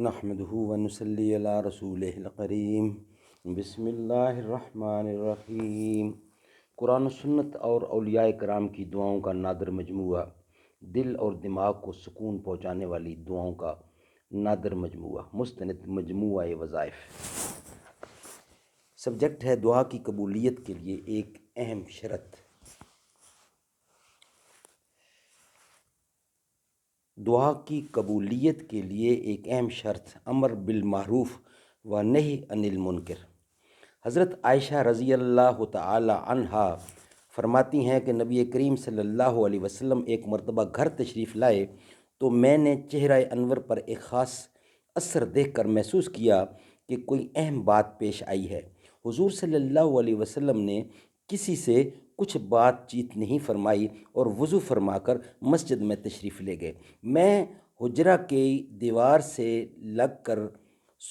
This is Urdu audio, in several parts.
نحمدہ ونصلی علی رسولہ الکریم بسم اللہ الرحمن الرحیم۔ قرآن و سنت اور اولیاء کرام کی دعاؤں کا نادر مجموعہ، دل اور دماغ کو سکون پہنچانے والی دعاؤں کا نادر مجموعہ، مستند مجموعہ وظائف۔ سبجیکٹ ہے دعا کی قبولیت کے لیے ایک اہم شرط۔ دعا کی قبولیت کے لیے ایک اہم شرط امر بالمعروف و نہی عن المنکر۔ حضرت عائشہ رضی اللہ تعالی عنہا فرماتی ہیں کہ نبی کریم صلی اللہ علیہ وسلم ایک مرتبہ گھر تشریف لائے تو میں نے چہرہ انور پر ایک خاص اثر دیکھ کر محسوس کیا کہ کوئی اہم بات پیش آئی ہے۔ حضور صلی اللہ علیہ وسلم نے کسی سے کچھ بات چیت نہیں فرمائی اور وضو فرما کر مسجد میں تشریف لے گئے۔ میں حجرہ کی دیوار سے لگ کر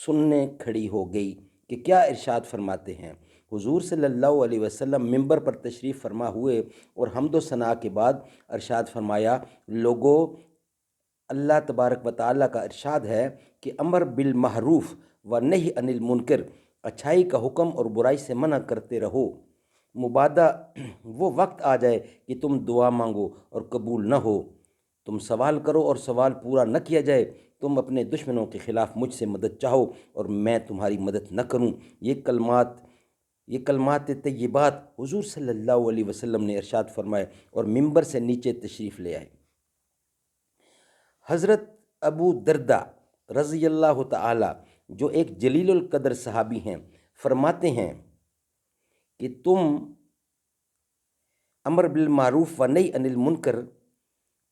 سننے کھڑی ہو گئی کہ کیا ارشاد فرماتے ہیں۔ حضور صلی اللہ علیہ وسلم ممبر پر تشریف فرما ہوئے اور حمد و ثناء کے بعد ارشاد فرمایا، لوگو، اللہ تبارک و تعالیٰ کا ارشاد ہے کہ امر بالمعروف و نہی عن المنکر، اچھائی کا حکم اور برائی سے منع کرتے رہو۔ مبادہ وہ وقت آ جائے کہ تم دعا مانگو اور قبول نہ ہو، تم سوال کرو اور سوال پورا نہ کیا جائے، تم اپنے دشمنوں کے خلاف مجھ سے مدد چاہو اور میں تمہاری مدد نہ کروں۔ یہ کلمات طیبات حضور صلی اللہ علیہ وسلم نے ارشاد فرمائے اور ممبر سے نیچے تشریف لے آئے۔ حضرت ابو درداء رضی اللہ تعالی جو ایک جلیل القدر صحابی ہیں، فرماتے ہیں کہ تم امر بالمعروف و نہی عن المنکر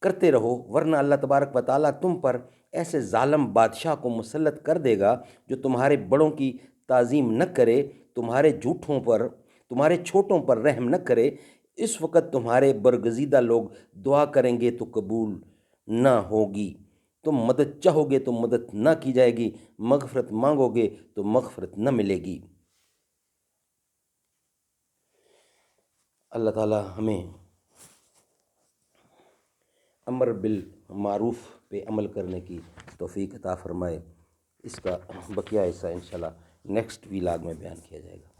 کرتے رہو، ورنہ اللہ تبارک و تعالیٰ تم پر ایسے ظالم بادشاہ کو مسلط کر دے گا جو تمہارے بڑوں کی تعظیم نہ کرے، تمہارے چھوٹوں پر رحم نہ کرے۔ اس وقت تمہارے برگزیدہ لوگ دعا کریں گے تو قبول نہ ہوگی، تم مدد چاہو گے تو مدد نہ کی جائے گی، مغفرت مانگو گے تو مغفرت نہ ملے گی۔ اللہ تعالیٰ ہمیں امر بالمعروف پہ عمل کرنے کی توفیق عطا فرمائے۔ اس کا بقیہ حصہ انشاءاللہ نیکسٹ ویلاگ میں بیان کیا جائے گا۔